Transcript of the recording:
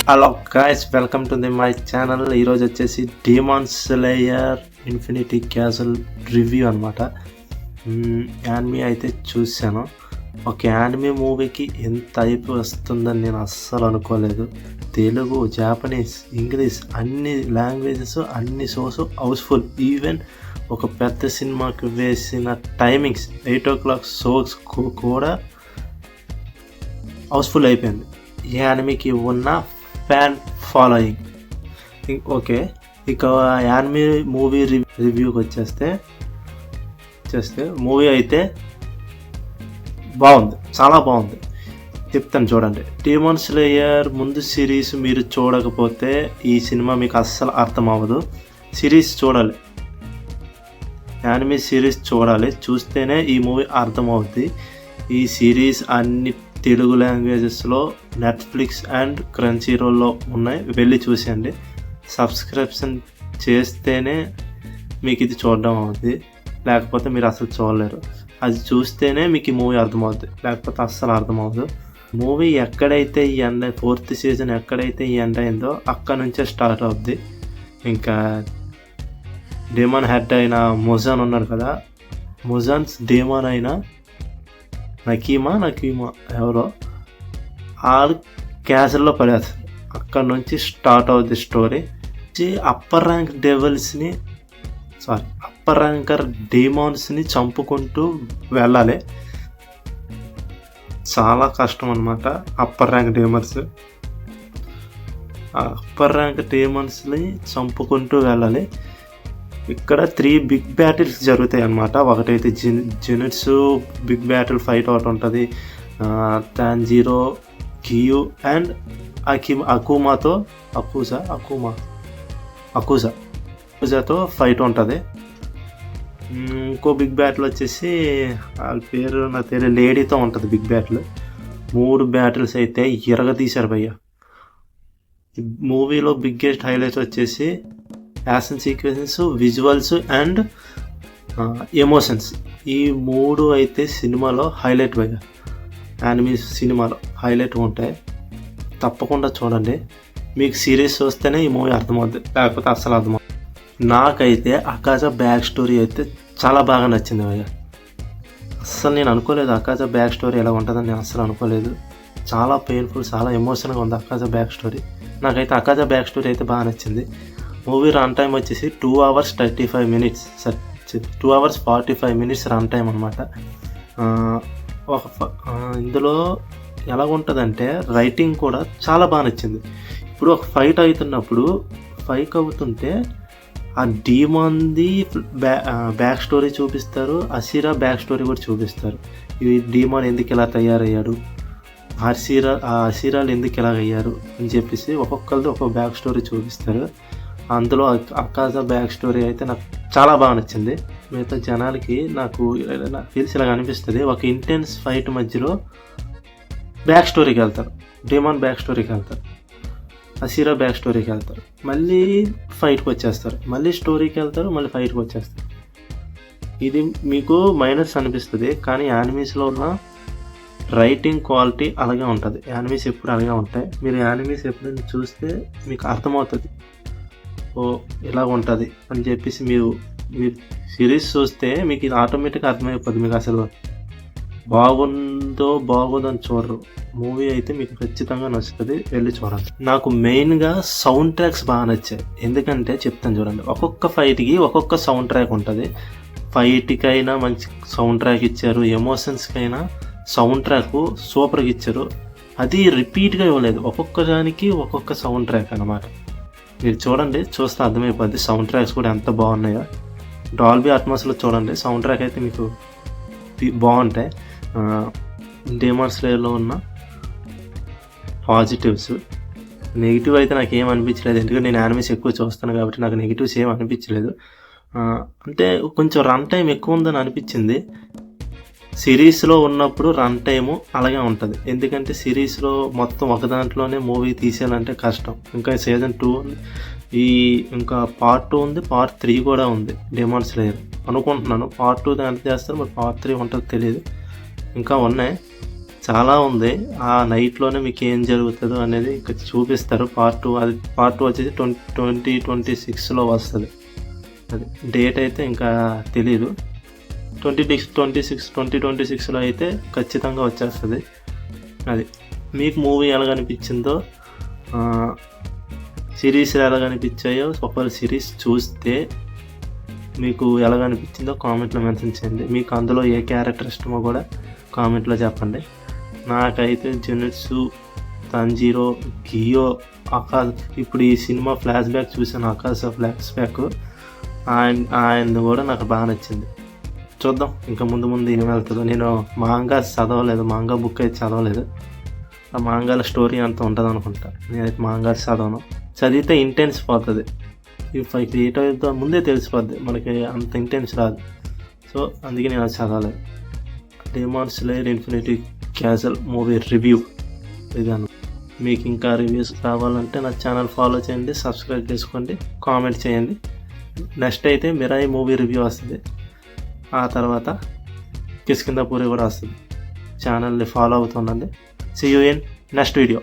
Hello guys, welcome to my channel. ఈరోజు వచ్చేసి demon slayer infinity castle review అనమాట. Anime అయితే చూశాను. ఒక యానిమే మూవీకి ఎంత హైప్ వస్తుందని నేను అస్సలు అనుకోలేదు. తెలుగు, జాపనీస్, ఇంగ్లీష్ అన్ని లాంగ్వేజెస్, అన్ని షోస్ హౌస్ఫుల్. ఈవెన్ ఒక పెద్ద సినిమాకి వేసిన టైమింగ్స్ 8 o'clock షోస్ కూడా హౌస్ఫుల్ అయిపోయింది. ఈ యానిమేకి ఉన్న ఫ్యాన్ ఫాలోయింగ్. ఓకే, ఇక యానిమే మూవీ రివ్యూకి వచ్చేస్తే మూవీ అయితే బాగుంది, చాలా బాగుంది. చెప్తాను చూడండి. డీమాన్ స్లేయర్ ముందు సిరీస్ మీరు చూడకపోతే ఈ సినిమా మీకు అస్సలు అర్థం అవ్వదు. సిరీస్ చూడాలి, యానిమే సిరీస్ చూడాలి, చూస్తేనే ఈ మూవీ అర్థమవుద్ది. ఈ సిరీస్ అన్ని తెలుగు లాంగ్వేజెస్లో నెట్ఫ్లిక్స్ అండ్ క్రంచీ రోల్లో ఉన్నాయి, వెళ్ళి చూసేయండి. సబ్స్క్రిప్షన్ చేస్తేనే మీకు ఇది చూడడం అవుతుంది, లేకపోతే మీరు అసలు చూడలేరు. అది చూస్తేనే మీకు ఈ మూవీ అర్థమవుతుంది, లేకపోతే అస్సలు అర్థమవుతుంది. మూవీ ఎక్కడైతే ఈ ఎండ్, 4th సీజన్ ఎక్కడైతే ఈ ఎండ్ అయిందో అక్కడ నుంచే స్టార్ట్ అవుద్ది. ఇంకా డీమాన్ హెడ్ అయిన ముజాన్ ఉన్నాడు కదా, ముజాన్స్ డీమాన్ అయిన నకీమా ఎవరో ఆడు క్యాసల్లో పడేస్తారు. అక్కడ నుంచి స్టార్ట్ అవుద్ది స్టోరీ. అప్పర్ ర్యాంకర్ డీమాన్స్ని చంపుకుంటూ వెళ్ళాలి. చాలా కష్టం అన్నమాట. అప్పర్ ర్యాంక్ డీమాన్స్ని చంపుకుంటూ వెళ్ళాలి. ఇక్కడ 3 బిగ్ బ్యాటిల్స్ జరుగుతాయి అన్నమాట. ఒకటైతే జెనిట్సు బిగ్ బ్యాటిల్ ఫైట్ ఒకటి ఉంటుంది, టాంజీరో, గియు అండ్ అకుజాతో ఫైట్ ఉంటుంది. ఇంకో బిగ్ బ్యాటిల్ వచ్చేసి వాళ్ళ పేరు నాకు తెలియదు, లేడీతో ఉంటుంది బిగ్ బ్యాటిల్. 3 బ్యాటిల్స్ అయితే ఇరగదీశారు భయ్య. మూవీలో బిగ్గెస్ట్ హైలైట్స్ వచ్చేసి action sequences, visuals and emotions. ఈ 3 అయితే సినిమాలో హైలైట్ భయ్య. యానిమే సినిమాలో హైలైట్ ఉంటాయి, తప్పకుండా చూడండి. మీకు సిరీస్ చూస్తేనే ఈ మూవీ అర్థమవుతుంది, లేకపోతే అస్సలు అర్థమవుతుంది. నాకైతే అకాజా బ్యాక్ స్టోరీ అయితే చాలా బాగా నచ్చింది భయ్య. అస్సలు నేను అనుకోలేదు అకాజా బ్యాక్ స్టోరీ ఎలా ఉంటుందని, నేను అస్సలు అనుకోలేదు. చాలా పెయిన్ఫుల్, చాలా ఎమోషనల్గా ఉంది అకాజా బ్యాక్ స్టోరీ. నాకైతే అకాజా బ్యాక్ స్టోరీ అయితే బాగా నచ్చింది. మూవీ రన్ టైం వచ్చేసి 2 hours 35 minutes, 2 hours 45 minutes run time అనమాట. ఇందులో ఎలా ఉంటుందంటే రైటింగ్ కూడా చాలా బాగా నచ్చింది. ఇప్పుడు ఒక ఫైట్ అవుతుంటే ఆ డీమాన్ది బ్యాక్ స్టోరీ చూపిస్తారు, అసిరా బ్యాక్ స్టోరీ కూడా చూపిస్తారు. ఈ డీమాన్ ఎందుకు ఇలా తయారయ్యాడు, అసిరాలు ఎందుకు ఇలా అయ్యారు అని చెప్పేసి ఒక్కొక్కరిది ఒక్కొక్క బ్యాక్ స్టోరీ చూపిస్తారు. అందులో అకాజా బ్యాక్ స్టోరీ అయితే నాకు చాలా బాగా నచ్చింది. మిగతా జనాలకి నాకు తెలిసి ఇలాగ అనిపిస్తుంది, ఒక ఇంటెన్స్ ఫైట్ మధ్యలో బ్యాక్ స్టోరీకి వెళ్తారు, డీమాన్ బ్యాక్ స్టోరీకి వెళ్తారు, అసిరా బ్యాక్ స్టోరీకి వెళ్తారు, మళ్ళీ ఫైట్కి వచ్చేస్తారు, మళ్ళీ స్టోరీకి వెళ్తారు, మళ్ళీ ఫైట్కి వచ్చేస్తారు. ఇది మీకు మైనస్ అనిపిస్తుంది, కానీ యానిమేస్లో ఉన్న రైటింగ్ క్వాలిటీ అలాగే ఉంటుంది. యానిమేస్ ఎప్పుడు అలాగే ఉంటాయి. మీరు యానిమేస్ ఎప్పుడైనా చూస్తే మీకు అర్థమవుతుంది, ఓ ఇలా ఉంటుంది అని చెప్పేసి. మీరు సిరీస్ చూస్తే మీకు ఇది ఆటోమేటిక్గా అర్థమైపోతుంది. మీకు అసలు బాగుందని చూడరు. మూవీ అయితే మీకు ఖచ్చితంగా నచ్చుతుంది, వెళ్ళి చూడండి. నాకు మెయిన్గా సౌండ్ ట్రాక్స్ బాగా నచ్చాయి. ఎందుకంటే చెప్తాను చూడండి, ఒక్కొక్క ఫైట్కి ఒక్కొక్క సౌండ్ ట్రాక్ ఉంటుంది. ఫైట్కైనా మంచి సౌండ్ ట్రాక్ ఇచ్చారు, ఎమోషన్స్కైనా సౌండ్ ట్రాక్ సూపర్గా ఇచ్చారు. అది రిపీట్గా ఇవ్వలేదు, ఒక్కొక్క దానికి ఒక్కొక్క సౌండ్ ట్రాక్ అన్నమాట. మీరు చూడండి, చూస్తే అర్థమైపోద్ది సౌండ్ ట్రాక్స్ కూడా ఎంత బాగున్నాయో. డాల్బీ అట్మాస్లో చూడండి, సౌండ్ ట్రాక్ అయితే మీకు బాగుంటాయి. డీమాన్ స్లేయర్లో ఉన్న పాజిటివ్స్, నెగిటివ్ అయితే నాకు ఏం అనిపించలేదు. ఎందుకంటే నేను యానిమేస్ ఎక్కువ చూస్తాను కాబట్టి నాకు నెగిటివ్స్ ఏం అనిపించలేదు. అంటే కొంచెం రన్ టైం ఎక్కువ ఉందని అనిపించింది. సిరీస్లో ఉన్నప్పుడు రన్ టైము అలాగే ఉంటుంది, ఎందుకంటే సిరీస్లో మొత్తం ఒక దాంట్లోనే మూవీ తీసేయాలంటే కష్టం. ఇంకా సీజన్ 2 ఇంకా పార్ట్ 2 ఉంది, పార్ట్ 3 కూడా ఉంది డీమాన్ స్లేయర్ అనుకుంటున్నాను. పార్ట్ 2 ఎంత చేస్తారు, మరి పార్ట్ 3 ఉంటుందో తెలియదు. ఇంకా ఉన్నాయి. చాలా ఉంది. ఆ నైట్లోనే మీకు ఏం జరుగుతుందో అనేది ఇంకా చూపిస్తారు. పార్ట్ 2 అది పార్ట్ 2 వచ్చేసి 2026లో వస్తుంది. అది డేట్ అయితే ఇంకా తెలీదు. 2026లో అయితే ఖచ్చితంగా వచ్చేస్తుంది. అది మీకు మూవీ ఎలాగనిపించిందో, సిరీస్ ఎలాగనిపించాయో, ఒకవేళ సిరీస్ చూస్తే మీకు ఎలాగనిపించిందో కామెంట్లో మెన్షన్ చేయండి. మీకు అందులో ఏ క్యారెక్టర్ ఇష్టమో కూడా కామెంట్లో చెప్పండి. నాకైతే జునిట్సు, తంజీరో, గియో, ఆకాష్, ఇప్పుడు ఈ సినిమా ఫ్లాష్ బ్యాక్ చూసాను, ఆకాష్ ఫ్లాష్ బ్యాక్, ఆయన కూడా నాకు బాగా నచ్చింది. చూద్దాం ఇంకా ముందు ఏం వెళ్తుందో. నేను మాంగా చదవలేదు, మాంగా బుక్ అయితే చదవలేదు. ఆ మాంగాల స్టోరీ అంత ఉంటుంది అనుకుంటా. నేనైతే మాంగా చదవను. చదివితే ఇంటెన్స్ పోతుంది. ఇఫ్ ఐ క్రియేట్ అవుతా ముందే తెలిసిపోద్ది, మనకి అంత ఇంటెన్స్ రాదు. సో అందుకే నేను అది చదవలేదు. Demon slayer infinity castle movie review ఇదాను. మీకు ఇంకా రివ్యూస్ కావాలంటే నా ఛానల్ ఫాలో చేయండి, సబ్స్క్రైబ్ చేసుకోండి, కామెంట్ చేయండి. నెక్స్ట్ అయితే మిరాయి మూవీ రివ్యూ వస్తుంది. ఆ తర్వాత కిష్కింధపురి కూడా వస్తుంది. ఛానల్ని ఫాలో అవుతుండండి. See you in next video.